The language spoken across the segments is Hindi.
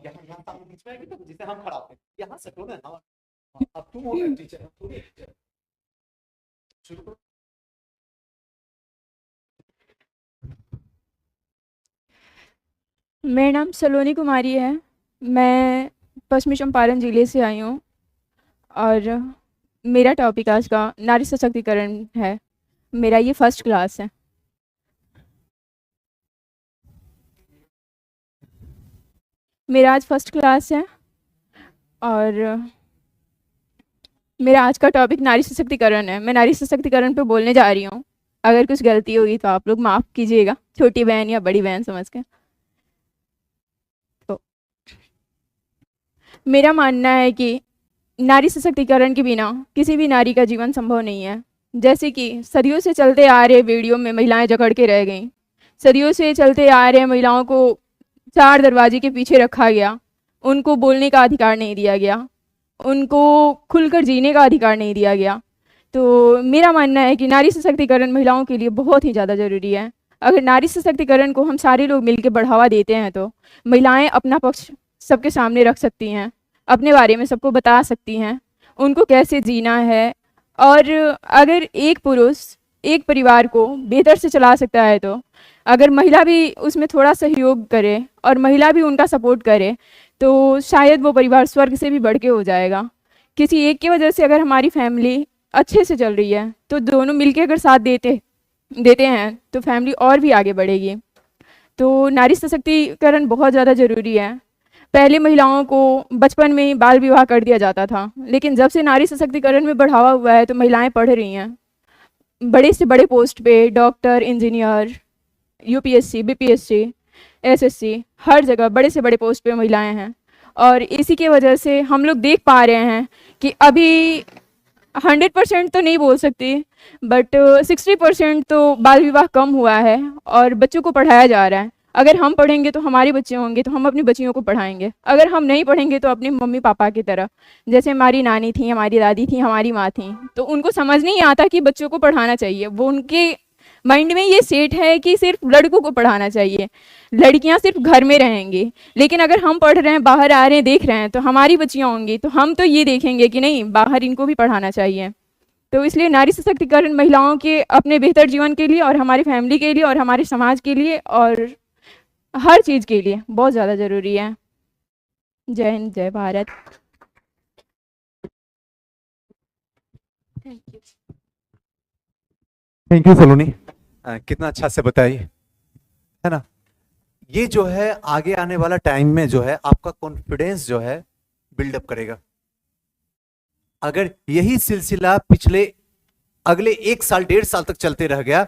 यहाँ यहाँ सामने बीच में आएगी तो जिसे हम खड़ा होते हैं, यहाँ से ना। हाँ, अब तुम हो गए टीचर, तुम ही टीचर, शुरू करो। मेरा नाम सलोनी कुमारी है। मैं पश्चिमी चंपारण ज़िले से आई हूँ और मेरा टॉपिक आज का नारी सशक्तिकरण है। मेरा ये फर्स्ट क्लास है। मेरा आज फर्स्ट क्लास है और मेरा आज का टॉपिक नारी सशक्तिकरण है। मैं नारी सशक्तिकरण पे बोलने जा रही हूँ। अगर कुछ गलती होगी तो आप लोग माफ़ कीजिएगा, छोटी बहन या बड़ी बहन समझ के। तो मेरा मानना है कि नारी सशक्तिकरण के बिना किसी भी नारी का जीवन संभव नहीं है। जैसे कि सदियों से चलते आ रहे वीडियो में महिलाएं जकड़ के रह गईं, सदियों से चलते आ रहे महिलाओं को चार दरवाजे के पीछे रखा गया, उनको बोलने का अधिकार नहीं दिया गया, उनको खुलकर जीने का अधिकार नहीं दिया गया। तो मेरा मानना है कि नारी सशक्तिकरण महिलाओं के लिए बहुत ही ज़्यादा ज़रूरी है। अगर नारी सशक्तिकरण को हम सारे लोग मिलकर बढ़ावा देते हैं तो महिलाएं अपना पक्ष सबके सामने रख सकती हैं, अपने बारे में सबको बता सकती हैं, उनको कैसे जीना है। और अगर एक पुरुष एक परिवार को बेहतर से चला सकता है तो अगर महिला भी उसमें थोड़ा सहयोग करे और महिला भी उनका सपोर्ट करे तो शायद वो परिवार स्वर्ग से भी बढ़ के हो जाएगा। किसी एक की वजह से अगर हमारी फैमिली अच्छे से चल रही है तो दोनों मिलके अगर साथ देते हैं तो फैमिली और भी आगे बढ़ेगी। तो नारी सशक्तिकरण बहुत ज़्यादा ज़रूरी है। पहले महिलाओं को बचपन में ही बाल विवाह कर दिया जाता था, लेकिन जब से नारी सशक्तिकरण में बढ़ावा हुआ है तो महिलाएं पढ़ रही हैं। बड़े से बड़े पोस्ट पे doctor, engineer, UPSC, BPSC, SSC, हर जगह बड़े से बड़े पोस्ट पे महिलाएं हैं। और इसी की वजह से हम लोग देख पा रहे हैं कि अभी 100% तो नहीं बोल सकती बट 60% तो बाल विवाह कम हुआ है और बच्चों को पढ़ाया जा रहा है। अगर हम पढ़ेंगे तो हमारे बच्चे होंगे तो हम अपनी बच्चियों को पढ़ाएंगे, अगर हम नहीं पढ़ेंगे तो अपने मम्मी पापा की तरह, जैसे हमारी नानी थी, हमारी दादी थी, हमारी माँ थी, तो उनको समझ नहीं आता कि बच्चों को पढ़ाना चाहिए। वो उनके माइंड में ये सेट है कि सिर्फ लड़कों को पढ़ाना चाहिए, लड़कियां सिर्फ घर में रहेंगी। लेकिन अगर हम पढ़ रहे हैं, बाहर आ रहे हैं, देख रहे हैं तो हमारी बच्चियां होंगी तो हम तो ये देखेंगे कि नहीं, बाहर इनको भी पढ़ाना चाहिए। तो इसलिए नारी सशक्तिकरण महिलाओं के अपने बेहतर जीवन के लिए और हमारी फैमिली के लिए और हमारे समाज के लिए और हर चीज़ के लिए बहुत ज़्यादा ज़रूरी है। जय हिंद, जय Bharat. Thank you. Thank you Saloni, कितना अच्छा से बताई है ना। ये जो है आगे आने वाला टाइम में जो है आपका कॉन्फिडेंस जो है बिल्डअप करेगा। अगर यही सिलसिला पिछले अगले 1 साल 1.5 साल तक चलते रह गया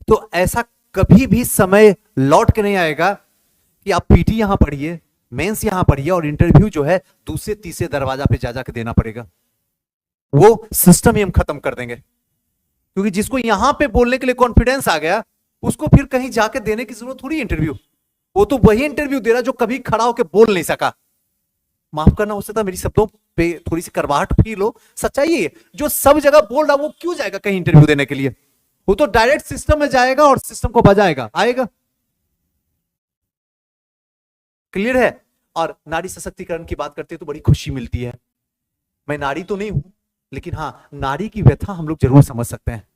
तो ऐसा कभी भी समय लौट के नहीं आएगा कि आप पीटी यहां पढ़िए, मेंस यहां पढ़िए और इंटरव्यू जो है दूसरे तीसरे दरवाजा पे जा जाके देना पड़ेगा। वो सिस्टम ही हम खत्म कर देंगे, क्योंकि जिसको यहां पे बोलने के लिए कॉन्फिडेंस आ गया उसको फिर कहीं जाके देने की जरूरत थोड़ी इंटरव्यू। वो तो वही इंटरव्यू दे रहा जो कभी खड़ा होकर बोल नहीं सका। माफ करना, हो सकता मेरी शब्दों पे थोड़ी सी करवाहट फील हो, सच्चाई है। जो सब जगह बोल रहा वो क्यों जाएगा कहीं इंटरव्यू देने के लिए? वो तो डायरेक्ट सिस्टम में जाएगा और सिस्टम को बजाएगा, आएगा। क्लियर है? और नारी सशक्तिकरण की बात करते हैं तो बड़ी खुशी मिलती है। मैं नारी तो नहीं हूं, लेकिन हाँ, नारी की व्यथा हम लोग जरूर समझ सकते हैं।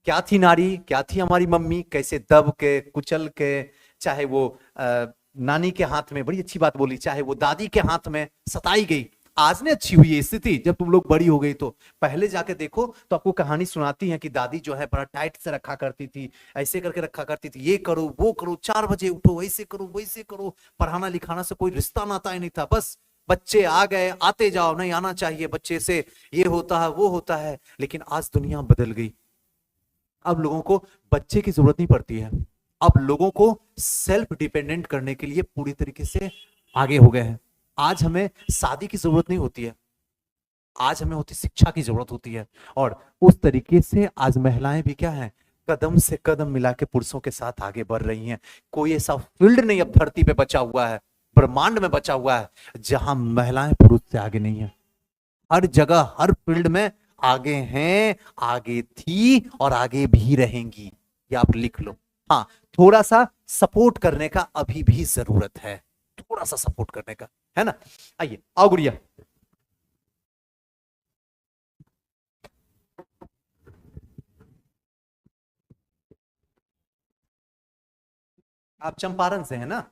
क्या थी नारी, क्या थी हमारी मम्मी, कैसे दब के कुचल के, चाहे वो नानी के हाथ में, बड़ी अच्छी बात बोली, चाहे वो दादी के हाथ में सताई गई। आज ने अच्छी हुई है स्थिति, जब तुम लोग बड़ी हो गई तो पहले जाके देखो तो आपको कहानी सुनाती है कि दादी जो है बड़ा टाइट से रखा करती थी, ऐसे करके रखा करती थी, ये करो वो करो, 4 बजे उठो, ऐसे करो वैसे करो। पढ़ाना लिखाना से कोई रिश्ता नाता ही नहीं था, बस बच्चे आ गए, आते जाओ, नहीं आना चाहिए बच्चे से, ये होता है वो होता है। लेकिन आज दुनिया बदल गई। अब लोगों को बच्चे की जरूरत नहीं पड़ती है, अब लोगों को सेल्फ डिपेंडेंट करने के लिए पूरी तरीके से आगे हो गए हैं। आज हमें शादी की जरूरत नहीं होती है, आज हमें होती शिक्षा की जरूरत होती है। और उस तरीके से आज महिलाएं भी क्या है, कदम से कदम मिला के पुरुषों के साथ आगे बढ़ रही हैं। कोई ऐसा फील्ड नहीं अब धरती पे बचा हुआ है, ब्रह्मांड में बचा हुआ है, जहां महिलाएं पुरुष से आगे नहीं है। हर जगह हर फील्ड में आगे हैं, आगे थी और आगे भी रहेंगी। ये आप लिख लो। हाँ, थोड़ा सा सपोर्ट करने का अभी भी जरूरत है, थोड़ा सा सपोर्ट करने का, है ना। आइए, आओ गुड़िया। आप चंपारण से हैं ना?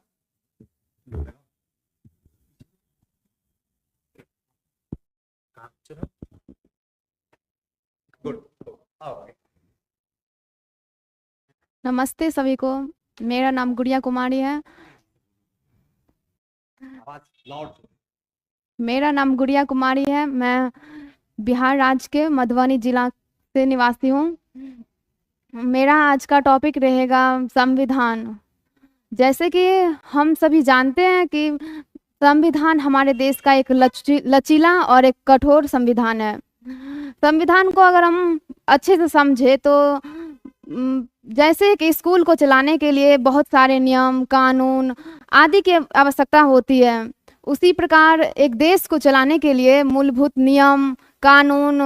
गुड। नमस्ते सभी को। मेरा नाम गुड़िया कुमारी है। मेरा नाम गुड़िया कुमारी है। मैं बिहार राज्य के मधुबनी जिला से निवासी हूँ। मेरा आज का टॉपिक रहेगा संविधान। जैसे कि हम सभी जानते हैं कि संविधान हमारे देश का एक लचीला और एक कठोर संविधान है। संविधान को अगर हम अच्छे से समझे तो जैसे कि स्कूल को चलाने के लिए बहुत सारे नियम, कानून आदि की आवश्यकता होती है, उसी प्रकार एक देश को चलाने के लिए मूलभूत नियम, कानून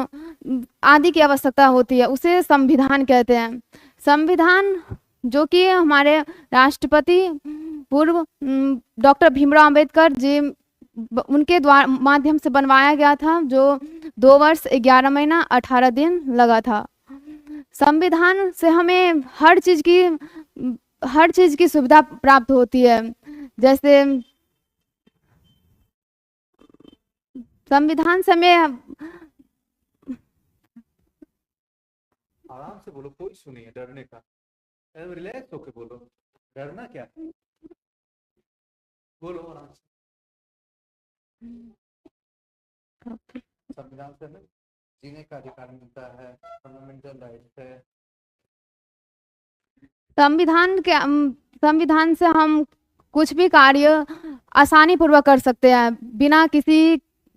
आदि की आवश्यकता होती है, उसे संविधान कहते हैं। संविधान जो कि हमारे राष्ट्रपति पूर्व डॉक्टर भीमराव अंबेडकर जी उनके द्वारा माध्यम से बनवाया गया था, जो 2 वर्ष 11 महीना 18 दिन लगा था। संविधान से हमें हर चीज़ की सुविधा प्राप्त होती है। जैसे संविधान से हमें आराम से बोलो, कोई इशू नहीं है डरने का, रिलैक्स होके बोलो, डरना क्या, बोलो आराम से। संविधान से हमें जीने का अधिकार मिलता है, फंडामेंटल राइट्स है। संविधान से हम कुछ भी कार्य आसानी पूर्वक कर सकते हैं,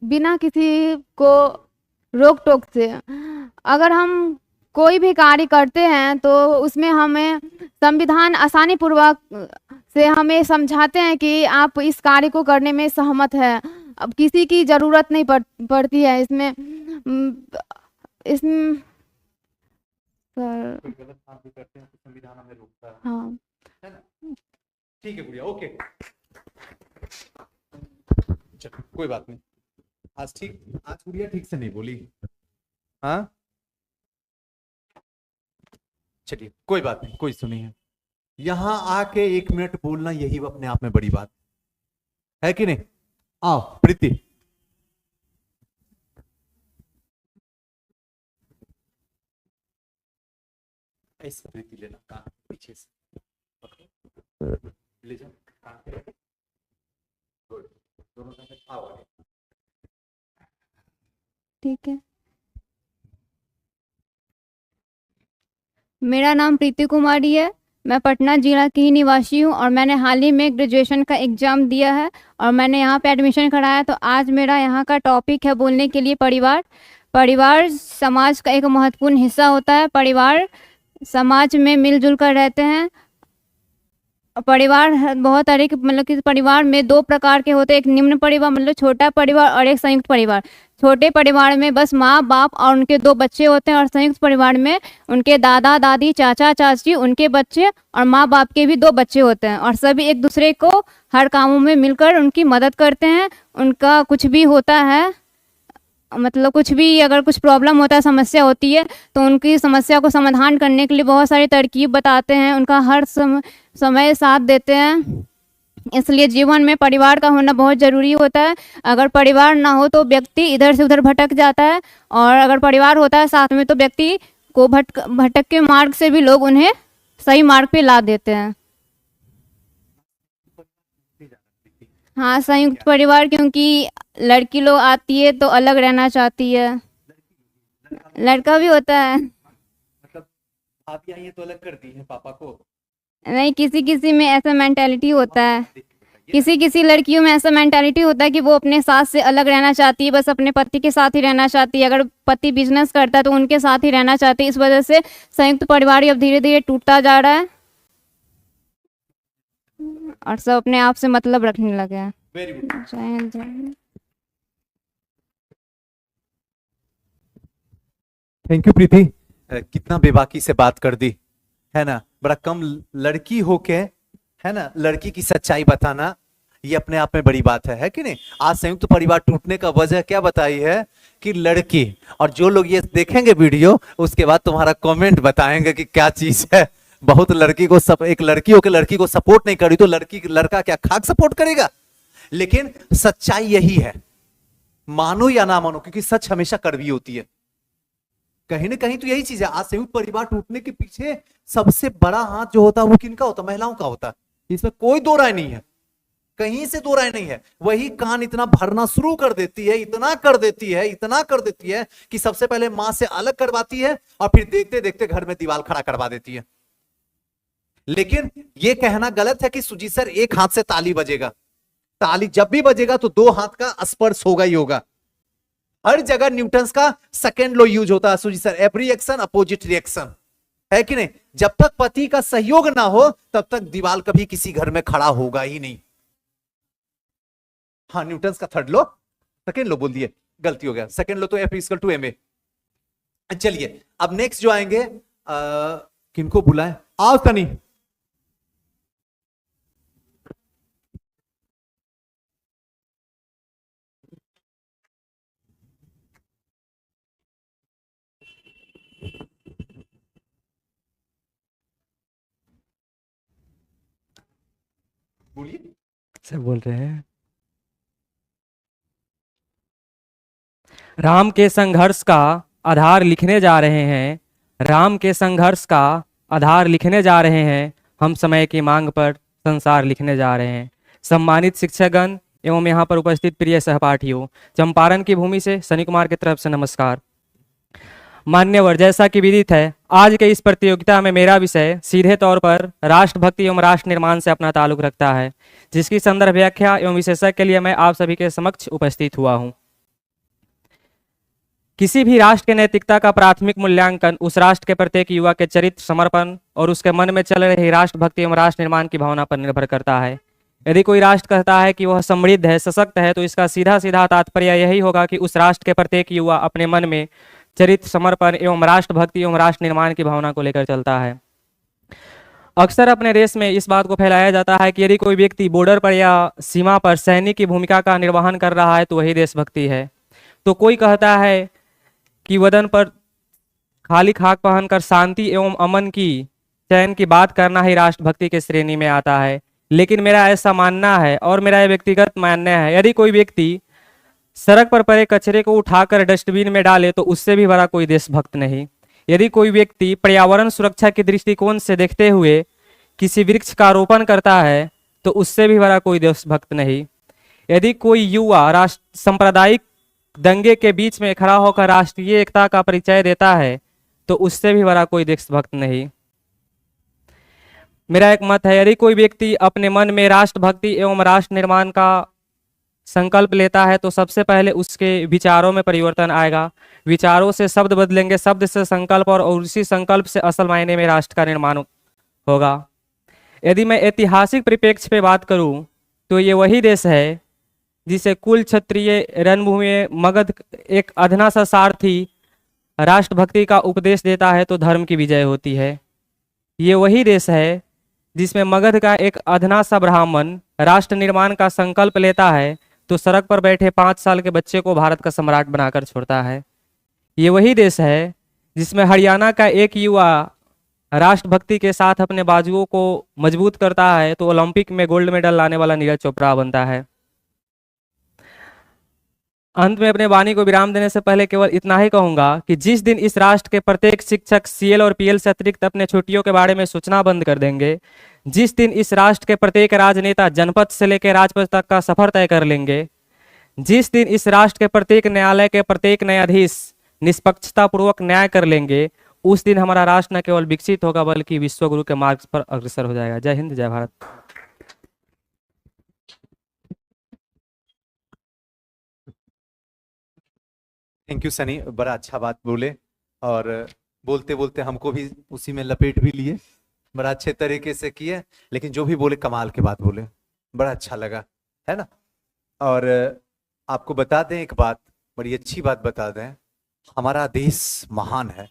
बिना किसी को रोक टोक से। अगर हम कोई भी कार्य करते हैं तो उसमें हमें संविधान आसानी पूर्वक से हमें समझाते हैं कि आप इस कार्य को करने में सहमत है। अब किसी की ज़रूरत नहीं पड़ती है इसमें कोई गलत काम भी करते हैं तो संविधान हमें रोकता है। हाँ, है ना? ठीक है गुड़िया, ओके, चलो कोई बात नहीं। आज गुड़िया ठीक से नहीं बोली। हाँ चलिए, कोई बात नहीं, कोई सुनी है। यहां आके 1 मिनट बोलना यही अपने आप में बड़ी बात है कि नहीं। आओ प्रीति। ऐसे प्रीति लेना, कान पीछे से ले जाओ, कान पे गुड, दोनों कान आओ आगे। ठीक है। मेरा नाम प्रीति कुमारी है। मैं पटना जिला की ही निवासी हूँ और मैंने हाल ही में ग्रेजुएशन का एग्ज़ाम दिया है और मैंने यहाँ पे एडमिशन कराया। तो आज मेरा यहाँ का टॉपिक है बोलने के लिए परिवार समाज का एक महत्वपूर्ण हिस्सा होता है। परिवार समाज में मिलजुल कर रहते हैं। परिवार बहुत तरह के, मतलब कि परिवार में 2 प्रकार के होते हैं। एक निम्न परिवार मतलब छोटा परिवार और एक संयुक्त परिवार। छोटे परिवार में बस माँ बाप और उनके 2 बच्चे होते हैं और संयुक्त परिवार में उनके दादा दादी, चाचा चाची, उनके बच्चे और माँ बाप के भी 2 बच्चे होते हैं और सभी एक दूसरे को हर कामों में मिलकर उनकी मदद करते हैं। उनका कुछ भी होता है, मतलब कुछ भी अगर कुछ प्रॉब्लम होता है, समस्या होती है, तो उनकी समस्या को समाधान करने के लिए बहुत सारी तरकीब बताते हैं, उनका हर समय साथ देते हैं। इसलिए जीवन में परिवार का होना बहुत ज़रूरी होता है। अगर परिवार ना हो तो व्यक्ति इधर से उधर भटक जाता है और अगर परिवार होता है साथ में तो व्यक्ति को भटक के मार्ग से भी लोग उन्हें सही मार्ग पे ला देते हैं। हाँ, संयुक्त परिवार, क्योंकि लड़की लोग आती है तो अलग रहना चाहती है, लड़का भी होता है। मतलब आप यहाँ ये तो अलग कर दी है पापा को? नहीं, किसी में ऐसा मेंटालिटी होता है, किसी लड़कियों में ऐसा मेंटालिटी होता है कि वो अपने सास से अलग रहना चाहती है, बस अपने पति के साथ ही रहना चाहती है। अगर पति बिजनेस करता है तो उनके साथ ही रहना चाहती है। इस वजह से संयुक्त परिवार अब धीरे धीरे टूटता जा रहा है और सब अपने आप से मतलब रखने लगे हैं। Very good. जय हिंद, जय हिंद। थैंक यू प्रीति, कितना बेबाकी से बात कर दी है ना। बड़ा कम लड़की होके, है ना, लड़की की सच्चाई बताना ये अपने आप में बड़ी बात है कि नहीं? आज संयुक्त परिवार टूटने का वजह क्या बताई है कि लड़की। और जो लोग ये देखेंगे वीडियो उसके बाद तुम्हारा कमेंट बताएंगे कि क्या चीज है। बहुत लड़की को एक लड़की होकर लड़की को सपोर्ट नहीं करी तो लड़का क्या खाक सपोर्ट करेगा? लेकिन सच्चाई यही है, मानो या ना मानो, क्योंकि सच हमेशा कड़वी होती है। कहीं ना कहीं तो यही चीज है। आज संयुक्त परिवार टूटने के पीछे सबसे बड़ा हाथ जो होता है वो किनका होता है? महिलाओं का होता है। इसमें कोई दो राय नहीं है, कहीं से दो राय नहीं है। वही कान इतना भरना शुरू कर देती है, इतना कर देती है कि सबसे पहले मां से अलग करवाती है और फिर देखते देखते घर में दीवार खड़ा करवा देती है। लेकिन यह कहना गलत है कि सुजीत सर एक हाथ से ताली बजेगा। ताली जब भी बजेगा तो दो हाथ का स्पर्श होगा ही होगा। हर जगह न्यूटन्स का सेकेंड लॉ यूज होता है Sujit sir, every action opposite reaction, है कि नहीं? जब तक पति का सहयोग ना हो तब तक दीवार कभी किसी घर में खड़ा होगा ही नहीं। हाँ, न्यूटन्स का थर्ड लॉ, सेकेंड लॉ बोल दिए, गलती हो गया। सेकेंड लॉ तो F इक्वल टू ma। चलिए अब नेक्स्ट जो आएंगे, किनको बुलाएं? आओ तनी। बोलिए। सर बोल रहे हैं राम के संघर्ष का आधार लिखने जा रहे हैं, राम के संघर्ष का आधार लिखने जा रहे हैं, हम समय की मांग पर संसार लिखने जा रहे हैं। सम्मानित शिक्षकगण एवं यहाँ पर उपस्थित प्रिय सहपाठियों, चंपारण की भूमि से सनी कुमार की तरफ से नमस्कार। मान्यवर, जैसा कि विदित है, आज के इस प्रतियोगिता में मेरा विषय सीधे तौर पर राष्ट्रभक्ति एवं राष्ट्र निर्माण से अपना ताल्लुक रखता है, जिसकी संदर्भ व्याख्या एवं विशेषज्ञ के लिए मैं आप सभी के समक्ष उपस्थित हुआ हूं। किसी भी राष्ट्र के नैतिकता का प्राथमिक मूल्यांकन उस राष्ट्र के प्रत्येक युवा के चरित्र, समर्पण और उसके मन में चल रही राष्ट्रभक्ति एवं राष्ट्र निर्माण की भावना पर निर्भर करता है। यदि कोई राष्ट्र कहता है कि वह समृद्ध है, सशक्त है, तो इसका सीधा सीधा तात्पर्य यही होगा कि उस राष्ट्र के प्रत्येक युवा अपने मन में चरित्र, समर्पण एवं राष्ट्रभक्ति एवं राष्ट्र निर्माण की भावना को लेकर चलता है। अक्सर अपने देश में इस बात को फैलाया जाता है कि यदि कोई व्यक्ति बॉर्डर पर या सीमा पर सैनिक की भूमिका का निर्वहन कर रहा है तो वही देशभक्ति है। तो कोई कहता है कि वतन पर खाली खाक पहनकर शांति एवं अमन की, चैन की बात करना ही राष्ट्रभक्ति के श्रेणी में आता है। लेकिन मेरा ऐसा मानना है और मेरा यह व्यक्तिगत मानना है, यदि कोई व्यक्ति सड़क पर पड़े कचरे को उठाकर डस्टबिन में डाले तो उससे भी बड़ा कोई देशभक्त नहीं। यदि कोई व्यक्ति पर्यावरण सुरक्षा के दृष्टिकोण से देखते हुए किसी वृक्ष का रोपण करता है तो उससे भी बड़ा कोई देशभक्त नहीं। यदि कोई युवा राष्ट्र सांप्रदायिक दंगे के बीच में खड़ा होकर राष्ट्रीय एकता का परिचय देता है तो उससे भी बड़ा कोई देशभक्त नहीं। मेरा एक मत है, यदि कोई व्यक्ति अपने मन में राष्ट्रभक्ति एवं राष्ट्र निर्माण का संकल्प लेता है तो सबसे पहले उसके विचारों में परिवर्तन आएगा। विचारों से शब्द बदलेंगे, शब्द से संकल्प और उसी संकल्प से असल मायने में राष्ट्र का निर्माण होगा। यदि मैं ऐतिहासिक परिप्रेक्ष्य पे बात करूं तो ये वही देश है जिसे कुल क्षत्रिय रणभूमि में मगध एक अधना सा सारथी राष्ट्रभक्ति का उपदेश देता है तो धर्म की विजय होती है। ये वही देश है जिसमें मगध का एक अधना सा ब्राह्मण राष्ट्र निर्माण का संकल्प लेता है तो सड़क पर बैठे 5 साल के बच्चे को भारत का सम्राट बनाकर छोड़ता है। ये वही देश है जिसमें हरियाणा का एक युवा राष्ट्रभक्ति के साथ अपने बाजुओं को मजबूत करता है तो ओलंपिक में गोल्ड मेडल लाने वाला नीरज चोपड़ा बनता है। अंत में अपने वाणी को विराम देने से पहले केवल इतना ही कहूंगा कि जिस दिन इस राष्ट्र के प्रत्येक शिक्षक सीएल और पीएल से अतिरिक्त अपने छुट्टियों के बारे में सोचना बंद कर देंगे, जिस दिन इस राष्ट्र के प्रत्येक राजनेता जनपद से लेकर राजपथ तक का सफर तय कर लेंगे, जिस दिन इस राष्ट्र के प्रत्येक न्यायालय के प्रत्येक न्यायाधीश निष्पक्षता पूर्वक न्याय कर लेंगे, उस दिन हमारा राष्ट्र न केवल विकसित होगा बल्कि विश्वगुरु के मार्ग पर अग्रसर हो जाएगा। जय हिंद, जय भारत। थैंक यू सनी, बड़ा अच्छा बात बोले और बोलते बोलते हमको भी उसी में लपेट भी लिए, बड़ा अच्छे तरीके से किए। लेकिन जो भी बोले कमाल के बात बोले, बड़ा अच्छा लगा, है ना। और आपको बता दें एक बात, बड़ी अच्छी बात बता दें, हमारा देश महान है,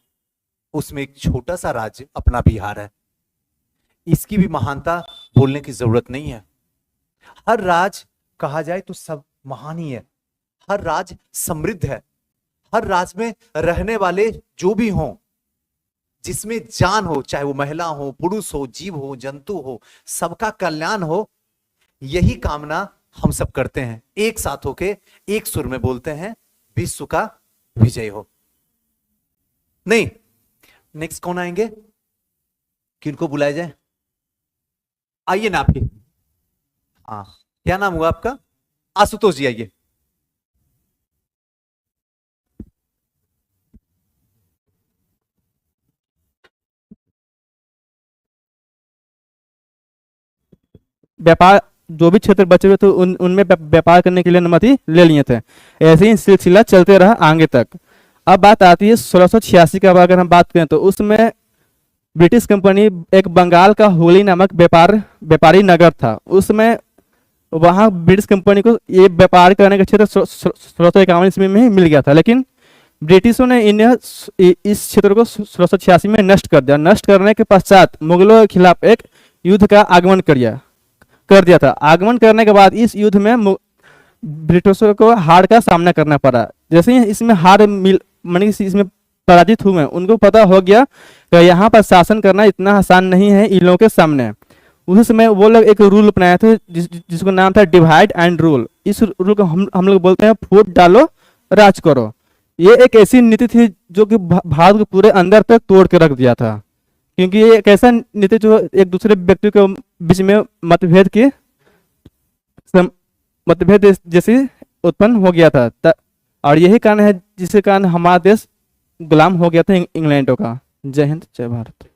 उसमें एक छोटा सा राज्य अपना बिहार है, इसकी भी महानता बोलने की जरूरत नहीं है। हर राज कहा जाए तो सब महान ही है, हर राज समृद्ध है, हर राज में रहने वाले जो भी हों, जिसमें जान हो, चाहे वो महिला हो, पुरुष हो, जीव हो, जंतु हो, सबका कल्याण हो, यही कामना हम सब करते हैं। एक साथ होके एक सुर में बोलते हैं, विश्व का विजय हो। नहीं, नेक्स्ट कौन आएंगे, किनको बुलाया जाए? आइए ना आप ही। हाँ, क्या नाम हुआ आपका? आशुतोष जी आइए। व्यापार जो भी क्षेत्र बचे हुए थे उनमें व्यापार करने के लिए अनुमति ले लिए थे। ऐसे ही सिलसिला चलते रहा आगे तक। अब बात आती है 1686 का, अगर हम बात करें तो उसमें ब्रिटिश कंपनी एक बंगाल का होली नामक व्यापारी नगर था, उसमें वहाँ ब्रिटिश कंपनी को ये व्यापार करने का क्षेत्र 1651 ईस्वी में ही मिल गया था, लेकिन ब्रिटिशों ने इस क्षेत्र को 1686 में नष्ट कर दिया। नष्ट करने के पश्चात मुगलों के खिलाफ एक युद्ध का आगमन कर दिया था। आगमन करने के बाद इस युद्ध में ब्रिटिशों को हार का सामना करना पड़ा। जैसे ही इसमें इसमें पराजित हुए, उनको पता हो गया कि यहाँ पर शासन करना इतना आसान नहीं है इन लोगों के सामने। उस समय वो लोग एक रूल अपनाए थे जिसको नाम था डिवाइड एंड रूल। इस रूल को हम लोग बोलते हैं फूट डालो राज करो। ये एक ऐसी नीति थी जो कि भारत को पूरे अंदर तक तोड़ के रख दिया था, क्योंकि ये एक ऐसा नीति जो एक दूसरे व्यक्ति के बीच में मतभेद जैसे उत्पन्न हो गया था। और यही कारण है जिसके कारण हमारा देश गुलाम हो गया था इंग्लैंडों का। जय हिंद, जय भारत।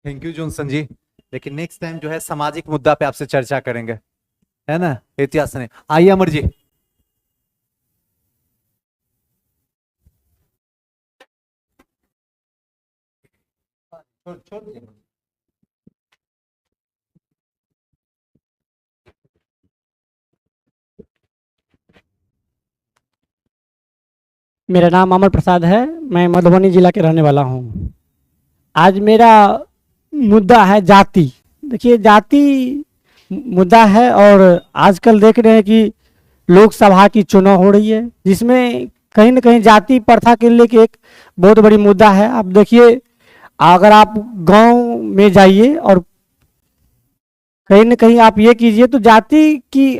थैंक यू जॉनसन जी। लेकिन नेक्स्ट टाइम जो है सामाजिक मुद्दा पे आपसे चर्चा करेंगे, है ना, इतिहास ने। आइए अमर जी। मेरा नाम अमर प्रसाद है, मैं मधुबनी जिला के रहने वाला हूँ। आज मेरा मुद्दा है जाति। देखिए, जाति मुद्दा है और आजकल देख रहे हैं कि लोकसभा की चुनाव हो रही है, जिसमें कहीं ना कहीं जाति प्रथा के लेके एक बहुत बड़ी मुद्दा है। आप देखिए, अगर आप गांव में जाइए और कहीं ना कहीं आप ये कीजिए तो जाति की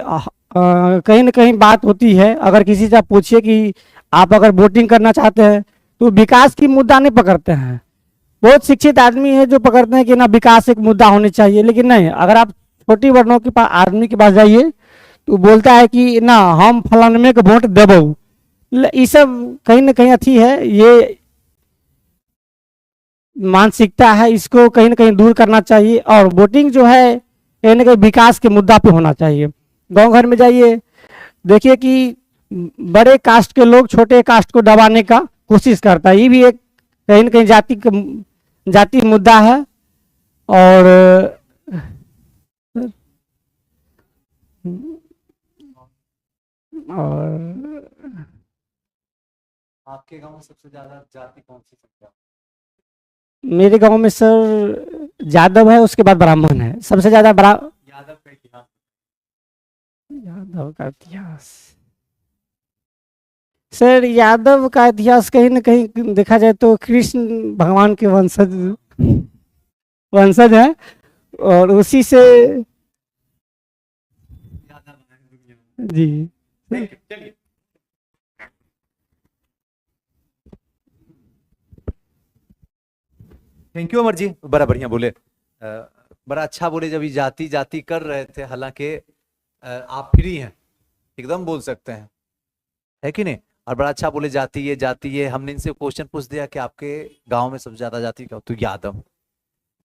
कहीं ना कहीं बात होती है। अगर किसी से आप पूछिए कि आप अगर वोटिंग करना चाहते हैं तो विकास की मुद्दा नहीं पकड़ते हैं। बहुत शिक्षित आदमी है जो पकड़ते हैं कि ना विकास एक मुद्दा होनी चाहिए, लेकिन नहीं। अगर आप छोटी वर्णों के पास आदमी के पास जाइए तो बोलता है कि ना हम फलाने को वोट देबो। ये सब कहीं ना कहीं अच्छी है, ये मानसिकता है, इसको कहीं ना कहीं दूर करना चाहिए। और वोटिंग जो है कहीं ना कहीं विकास के मुद्दा पे होना चाहिए। गांव घर में जाइए, देखिए कि बड़े कास्ट के लोग छोटे कास्ट को दबाने का कोशिश करता है। ये भी एक कहीं ना कहीं जाति मुद्दा है। और आपके गांव में सबसे ज्यादा जाति कौन सी संख्या? मेरे गांव में सर यादव है, उसके बाद ब्राह्मण है। सबसे ज्यादा यादव का इतिहास। यादव का इतिहास सर, यादव का इतिहास कहीं ना कहीं देखा जाए तो कृष्ण भगवान के वंशज है और उसी से जी। चलिए, थैंक यू अमर जी, बड़ा बढ़िया बोले, बड़ा अच्छा बोले। जब ये जाति जाति कर रहे थे, हालांकि आप फ्री हैं, एकदम बोल सकते हैं, है कि नहीं? और बड़ा अच्छा बोले, जाति ये जाति ये। हमने इनसे क्वेश्चन पूछ दिया कि आपके गांव में सबसे ज्यादा जाति क्या? तो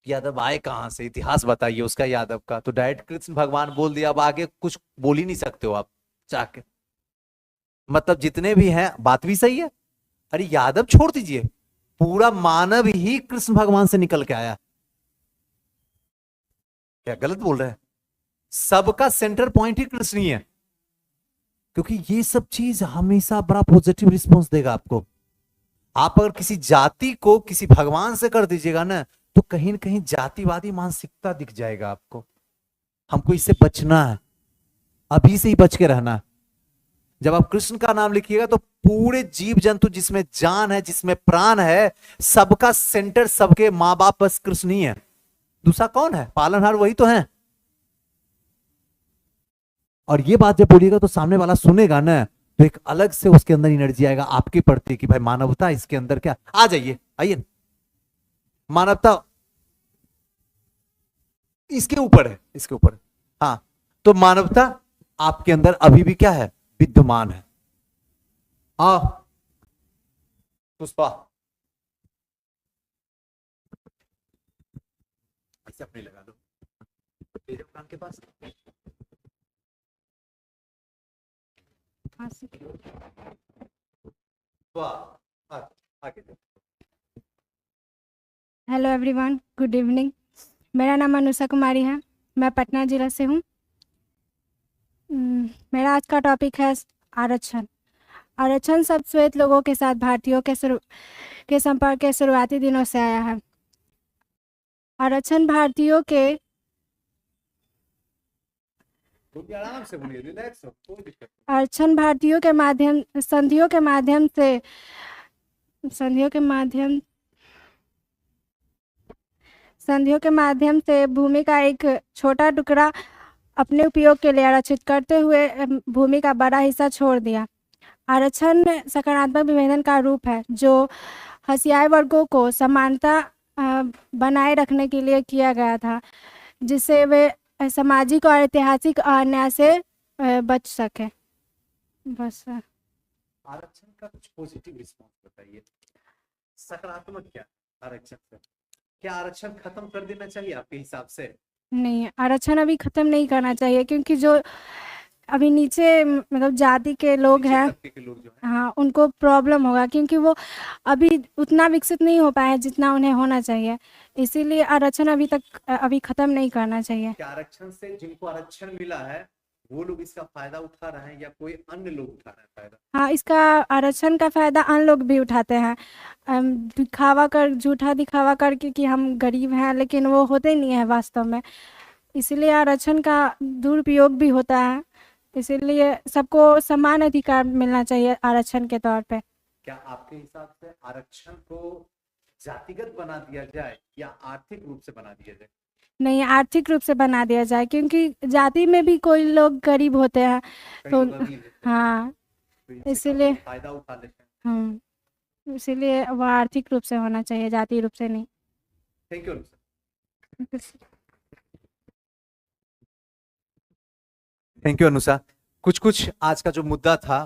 यादव आए कहाँ से, इतिहास बताइए उसका यादव का। तो डायरेक्ट कृष्ण भगवान बोल दिया। अब आगे कुछ बोल ही नहीं सकते हो आप जाके। मतलब जितने भी हैं, बात भी सही है। अरे यादव छोड़ दीजिए, पूरा मानव ही कृष्ण भगवान से निकल के आया। क्या गलत बोल रहे हैं? सबका सेंटर पॉइंट ही कृष्ण ही है, क्योंकि ये सब चीज हमेशा बड़ा पॉजिटिव रिस्पॉन्स देगा आपको। आप अगर किसी जाति को किसी भगवान से कर दीजिएगा ना, तो कहीं ना कहीं जातिवादी मानसिकता दिख जाएगा आपको। हमको इससे बचना है, अभी से ही बच के रहना है। जब आप कृष्ण का नाम लिखिएगा तो पूरे जीव जंतु जिसमें जान है, जिसमें प्राण है, सबका सेंटर, सबके माँ बाप बस कृष्ण ही है। दूसरा कौन है? पालनहार वही तो है। और ये बात जब बोलिएगा तो सामने वाला सुनेगा ना, तो एक अलग से उसके अंदर एनर्जी आएगा आपके प्रति कि भाई मानवता इसके अंदर क्या। आ जाइए, आइए, मानवता इसके ऊपर है, इसके ऊपर है। हाँ, तो मानवता आपके अंदर अभी भी क्या है? विद्यमान है। आ पुष्पा ऐसे अपने लगा दो, ले जाओ कान के पास। वाह, आगे हेलो एवरीवन, गुड इवनिंग। मेरा नाम अनुषा कुमारी है, मैं पटना ज़िला से हूँ। मेरा आज का टॉपिक है आरक्षण। आरक्षण सब श्वेत लोगों के साथ भारतीयों के संपर्क के शुरुआती दिनों से आया है। आरक्षण भारतीयों के आराम से बोलिए, रिलैक्स हो, कोई दिक्कत नहीं। आरक्षण भारतीयों के माध्यम संधियों के माध्यम से भूमि का एक छोटा टुकड़ा अपने उपयोग के लिए आरक्षित करते हुए भूमि का बड़ा हिस्सा छोड़ दिया। आरक्षण सकारात्मक विभेदन का रूप है जो हसियाई वर्गों को समानता बनाए रखने के लिए किया गया था, जिससे वे सामाजिक और ऐतिहासिक अन्याय से बच सके। बस। आरक्षण का कुछ पॉजिटिव रिस्पॉन्स बताइए, सकारात्मक क्या आरक्षण से? क्या आरक्षण खत्म कर देना चाहिए आपके हिसाब से? नहीं, आरक्षण अभी खत्म नहीं करना चाहिए, क्योंकि जो अभी नीचे मतलब जाति के लोग नीचे हैं, तबके के लोग जो हैं, हाँ, उनको प्रॉब्लम होगा, क्योंकि वो अभी उतना विकसित नहीं हो पाए जितना उन्हें होना चाहिए। इसीलिए आरक्षण अभी खत्म नहीं करना चाहिए। क्या आरक्षण से जिनको आरक्षण मिला है वो लोग इसका फायदा उठा रहे हैं या कोई अन्य लोग उठा रहे हैं फायदा? हाँ, इसका आरक्षण का फायदा अन्य लोग भी उठाते हैं, झूठा दिखावा करके कि हम गरीब हैं, लेकिन वो होते नहीं है वास्तव में। इसीलिए आरक्षण का दुरुपयोग भी होता है। इसीलिए सबको समान अधिकार मिलना चाहिए आरक्षण के तौर पे। क्या आपके हिसाब से आरक्षण को जातिगत बना दिया जाए या आर्थिक रूप से बना दिया जाए? नहीं, आर्थिक रूप से बना दिया जाए, क्योंकि जाति में भी कोई लोग गरीब होते हैं, कई तो लोग अमीर होते हैं, हाँ, तो इनसे इसीलिए काफी फायदा उठा लेते हैं। इसीलिए वह आर्थिक रूप से होना चाहिए, जाति रूप से नहीं। Thank you. Thank you Anusha. कुछ आज का जो मुद्दा था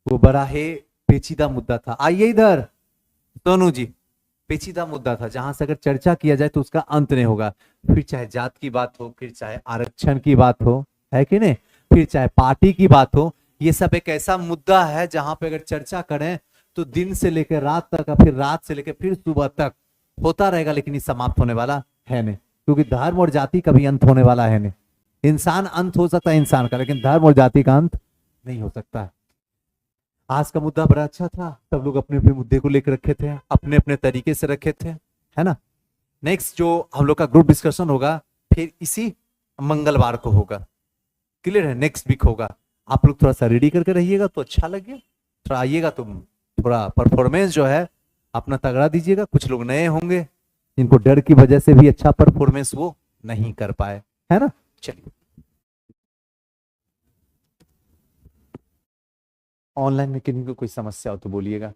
वो बड़ा ही पेचीदा मुद्दा था। आइए इधर सोनू जी, पेचीदा मुद्दा था जहां से अगर चर्चा किया जाए तो उसका अंत नहीं होगा। फिर चाहे जात की बात हो, फिर चाहे आरक्षण की बात हो, है कि नहीं, फिर चाहे पार्टी की बात हो, ये सब एक ऐसा मुद्दा है जहां पे अगर चर्चा करें तो दिन से लेकर रात तक, फिर रात से लेकर फिर सुबह तक होता रहेगा, लेकिन ये समाप्त होने वाला है नहीं, क्योंकि धर्म और जाति कभी अंत होने वाला है नहीं। इंसान अंत हो सकता है इंसान का, लेकिन धर्म और जाति का अंत नहीं हो सकता है। आज का मुद्दा बड़ा अच्छा था, सब लोग अपने अपने मुद्दे को लेकर रखे थे, अपने अपने तरीके से रखे थे, है ना। नेक्स्ट जो हम लोग का ग्रुप डिस्कशन होगा फिर इसी मंगलवार को होगा, क्लियर है, नेक्स्ट वीक होगा। आप लोग थोड़ा सा रेडी करके रहिएगा तो अच्छा लगे, थोड़ा आइएगा तो थोड़ा परफॉर्मेंस जो है अपना तगड़ा दीजिएगा। कुछ लोग नए होंगे जिनको डर की वजह से भी अच्छा परफॉर्मेंस वो नहीं कर पाए, है ना। चलिए, ऑनलाइन में किन्हीं को कोई समस्या हो तो बोलिएगा।